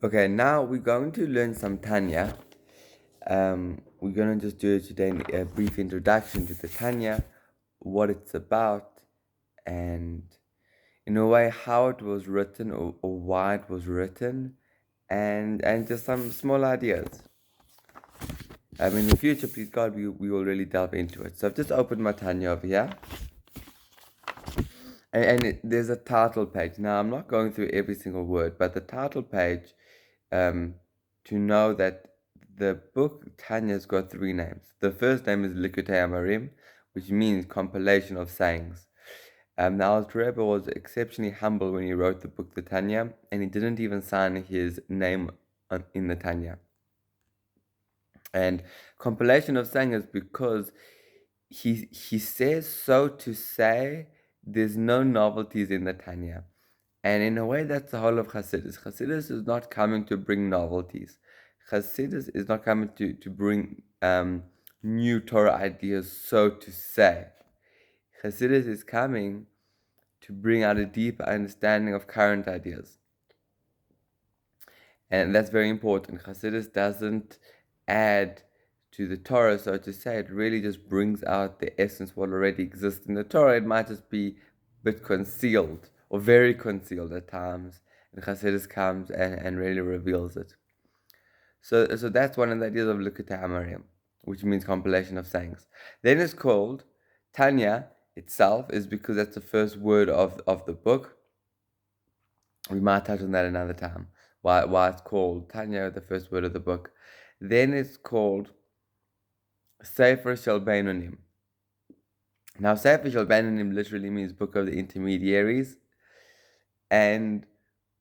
Okay, now we're going to learn some Tanya. We're going to just do today a brief introduction to the Tanya, what it's about, and in a way how it was written or why it was written, and just some small ideas. In the future, please God, we will really delve into it. So I've just opened my Tanya over here, there's a title page. Now I'm not going through every single word, but the title page, to know that the book Tanya's got three names. The first name is Likutei Amarim, which means compilation of sayings. Now, the Rebbe was exceptionally humble when he wrote the book, the Tanya, and he didn't even sign his name in the Tanya. And compilation of sayings because he says so to say there's no novelties in the Tanya. And in a way, that's the whole of Hasidus. Hasidus is not coming to bring novelties. Hasidus is not coming to bring new Torah ideas, so to say. Hasidus is coming to bring out a deeper understanding of current ideas. And that's very important. Hasidus doesn't add to the Torah, so to say. It really just brings out the essence what already exists in the Torah. It might just be a bit concealed or very concealed at times. And Hasidus comes and really reveals it. So that's one of the ideas of Likutei Amarim, which means compilation of sayings. Then it's called Tanya itself, is because that's the first word of the book. We might touch on that another time. Why it's called Tanya, the first word of the book. Then it's called Sefer Shel Beinonim. Now, Sefer Shel Beinonim literally means book of the intermediaries, and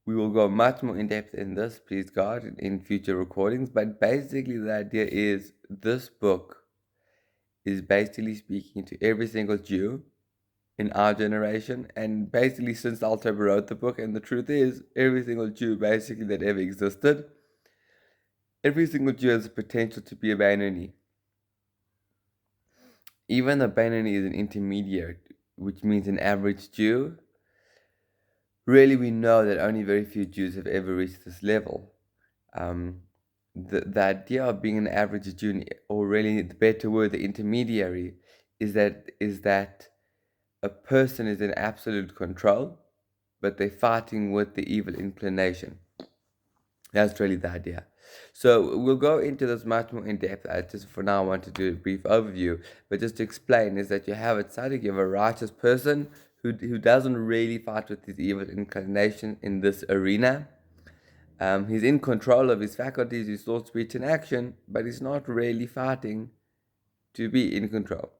we will go much more in depth in this, please God, in future recordings. But basically, the idea is this book is basically speaking to every single Jew in our generation, and basically since the Alter Rebbe wrote the book. And the truth is, every single Jew basically that ever existed, every single Jew has the potential to be a Beinoni. Even a Beinoni is an intermediate, which means an average Jew. Really, we know that only very few Jews have ever reached this level. The idea of being an average Jew, or really the better word, the intermediary, is that a person is in absolute control, but they're fighting with the evil inclination. That's really the idea. So we'll go into this much more in depth. I just for now want to do a brief overview, but just to explain is that you have a tzaddik, you have a righteous person who doesn't really fight with his evil inclination in this arena. He's in control of his faculties, his thought, speech, and action, but he's not really fighting to be in control.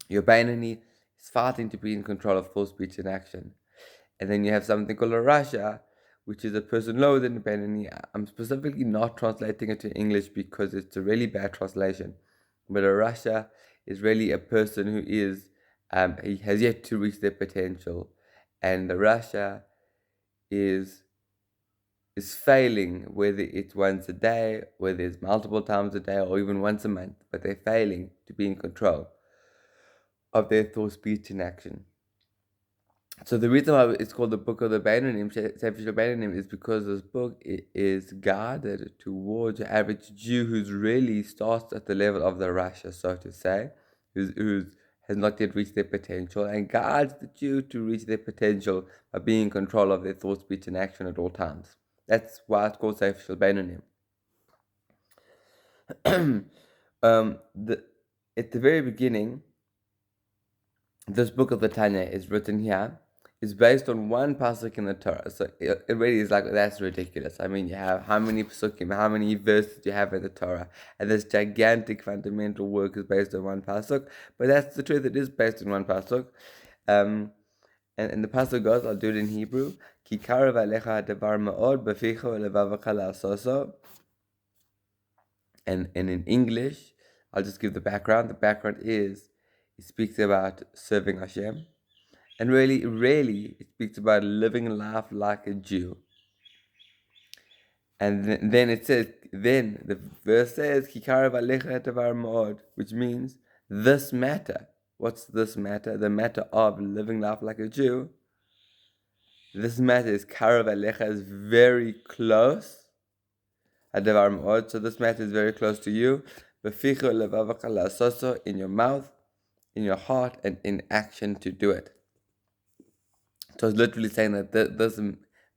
Your Bainani is fighting to be in control of thought, speech, and action. And then you have something called a Rasha, which is a person lower than the Bainani. I'm specifically not translating it to English because it's a really bad translation. But a Rasha is really a person who is, he has yet to reach their potential. And the Rasha is failing, whether it's once a day, whether it's multiple times a day, or even once a month, but they're failing to be in control of their thought, speech, and action. So the reason why it's called the Book of the Beinonim, Sefer Shel Beinonim, is because this book is guided towards the average Jew who's really starts at the level of the Rasha, so to say, who's has not yet reached their potential, and guides the Jew to reach their potential by being in control of their thought, speech, and action at all times. That's why it's called Sefer Shel Beinonim. At the very beginning, this book of the Tanya is written here, is based on one pasuk in the Torah. So it really is like, that's ridiculous. I mean, you have how many pasukim, how many verses you have in the Torah, and this gigantic fundamental work is based on one pasuk. But that's the truth, it is based on one pasuk. And the pasuk goes, I'll do it in Hebrew, Ki karev alecha davar ma'od b'ficha u'levavecha la'asoso. And in English, I'll just give the background. The background is, it speaks about serving Hashem. And really, it speaks about living life like a Jew. And then it says, then the verse says, Kikarev alecha davar ma'od, which means this matter. What's this matter? The matter of living life like a Jew This matter is karav alecha, is very close. Hadavar ma'od, so this matter is very close to you. Befichu levavach la'asoso, in your mouth, in your heart, and in action to do it. So it's literally saying that this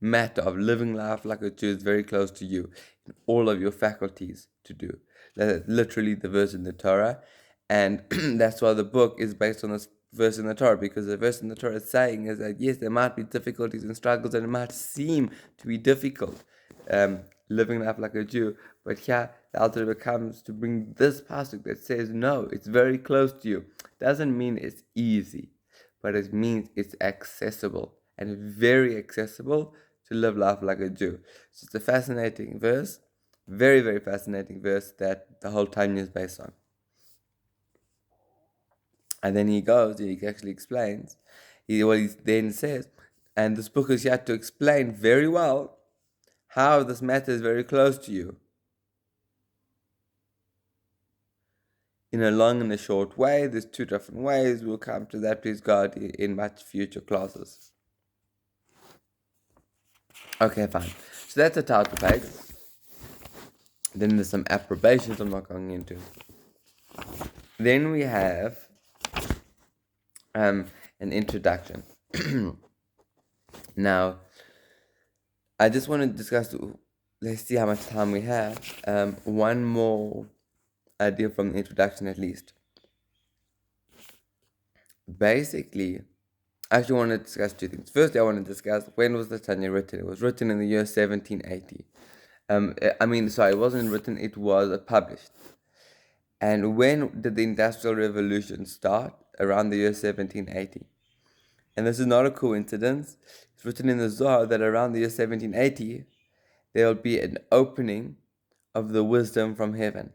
matter of living life like a Jew is very close to you in all of your faculties to do. That's literally the verse in the Torah. And that's why the book is based on this verse in the Torah, because the verse in the Torah is saying is that yes, there might be difficulties and struggles, and it might seem to be difficult living life like a Jew, but here the Alter Rebbe comes to bring this passage that says no, it's very close to you. Doesn't mean it's easy, but it means it's accessible, and very accessible to live life like a Jew. So it's a fascinating verse, very, very fascinating verse that the whole Tanya is based on. And then he goes, he actually explains, he then says, and this book is here to explain very well how this matter is very close to you, in a long and a short way. There's two different ways. We'll come to that, please God, in much future classes. Okay, fine. So that's the title page. Then there's some approbations I'm not going into. Then we have an introduction. Now, I just want to discuss, let's see how much time we have. One more idea from the introduction at least. Basically, I actually want to discuss two things. Firstly, I want to discuss when was the Tanya written. It was written in the year 1780. It wasn't written, it was published. And when did the Industrial Revolution start? Around the year 1780. And this is not a coincidence. It's written in the Zohar that around the year 1780, there will be an opening of the wisdom from heaven.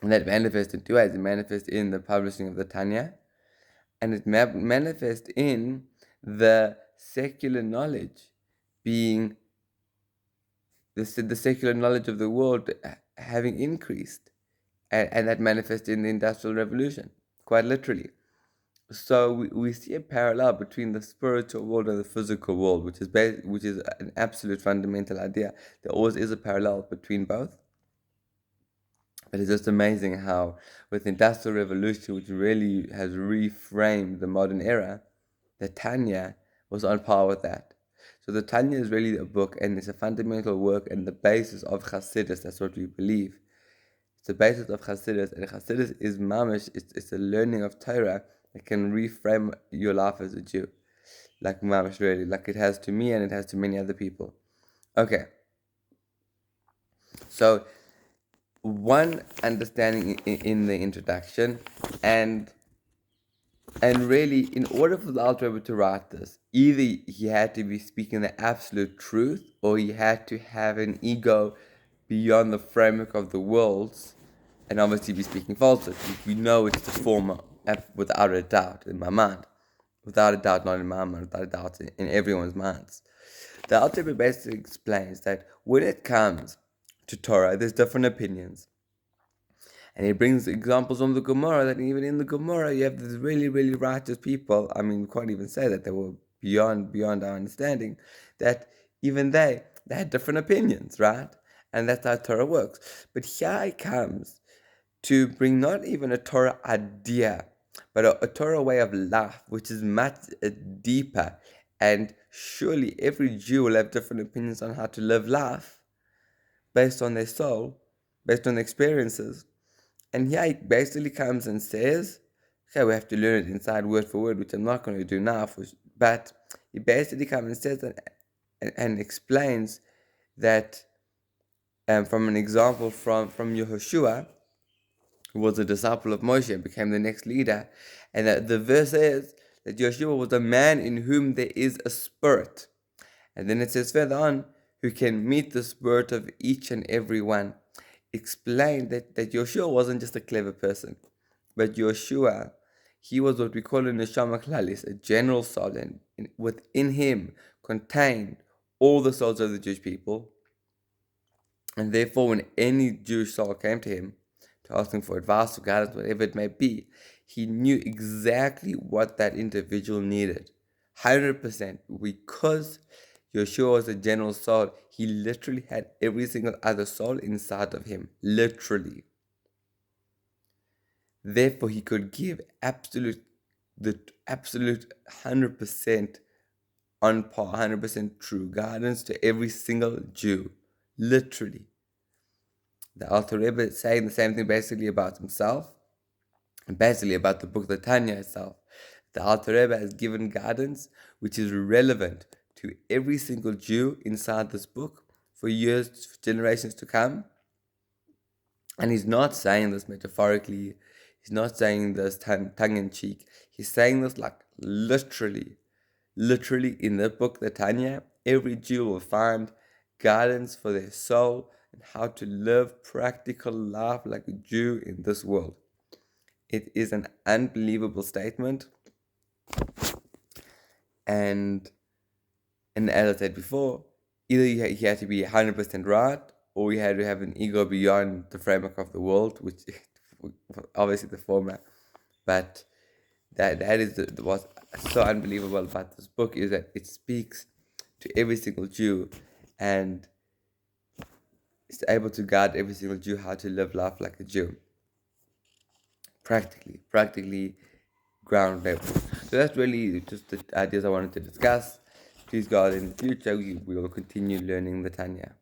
And that manifests in two ways. It manifests in the publishing of the Tanya, and it manifests in the secular knowledge being, the secular knowledge of the world having increased. And that manifests in the Industrial Revolution, quite literally. So we see a parallel between the spiritual world and the physical world, which is an absolute fundamental idea. There always is a parallel between both. But it's just amazing how, with the Industrial Revolution, which really has reframed the modern era, the Tanya was on par with that. So the Tanya is really a book, and it's a fundamental work and the basis of Chassidus. That's what we believe. It's the basis of Chassidus, and Chassidus is mamish. It's a learning of Torah that can reframe your life as a Jew, like mamish, really, like it has to me and it has to many other people. Okay. So one understanding in the introduction, and really, in order for the Alter Rebbe to write this, either he had to be speaking the absolute truth, or he had to have an ego beyond the framework of the worlds, and obviously be speaking falsehood. We know it's the former, without a doubt, in my mind. Without a doubt, not in my mind, without a doubt, in everyone's minds. The Alter Rebbe basically explains that when it comes to Torah, there's different opinions. And he brings examples from the Gemara, that even in the Gemara you have these really, really righteous people. I mean, we can't even say that they were beyond our understanding, that even they had different opinions, right? And that's how Torah works. But here he comes to bring not even a Torah idea, but a Torah way of life, which is much deeper. And surely every Jew will have different opinions on how to live life based on their soul, based on their experiences. And here he basically comes and says, okay, we have to learn it inside word for word, which I'm not going to do now, but he basically comes and says that, and explains that from an example from Yehoshua, who was a disciple of Moshe and became the next leader. And that the verse is that Yehoshua was a man in whom there is a spirit. And then it says further on, who can meet the spirit of each and every one. Explained that Yehoshua wasn't just a clever person, but Yehoshua, he was what we call a neshama klalis, a general soul, and within him contained all the souls of the Jewish people. And therefore, when any Jewish soul came to him to ask him for advice or guidance, whatever it may be, he knew exactly what that individual needed, 100%. Because Yeshua was a general soul, he literally had every single other soul inside of him. Literally. Therefore, he could give the absolute 100% on par, 100% true guidance to every single Jew. Literally. The Alter Rebbe is saying the same thing basically about himself, and basically about the book, the Tanya itself. The Alter Rebbe has given guidance which is relevant to every single Jew inside this book for years, for generations to come. And he's not saying this metaphorically. He's not saying this tongue in cheek. He's saying this like literally. Literally, in the book, the Tanya, every Jew will find guidance for their soul and how to live practical life like a Jew in this world. It is an unbelievable statement. And as I said before, either he had to be 100% right, or he had to have an ego beyond the framework of the world, which obviously the former. But that is what's so unbelievable about this book, is that it speaks to every single Jew, and is able to guide every single Jew how to live life like a Jew. Practically ground level. So that's really just the ideas I wanted to discuss. Please God, in the future we will continue learning the Tanya.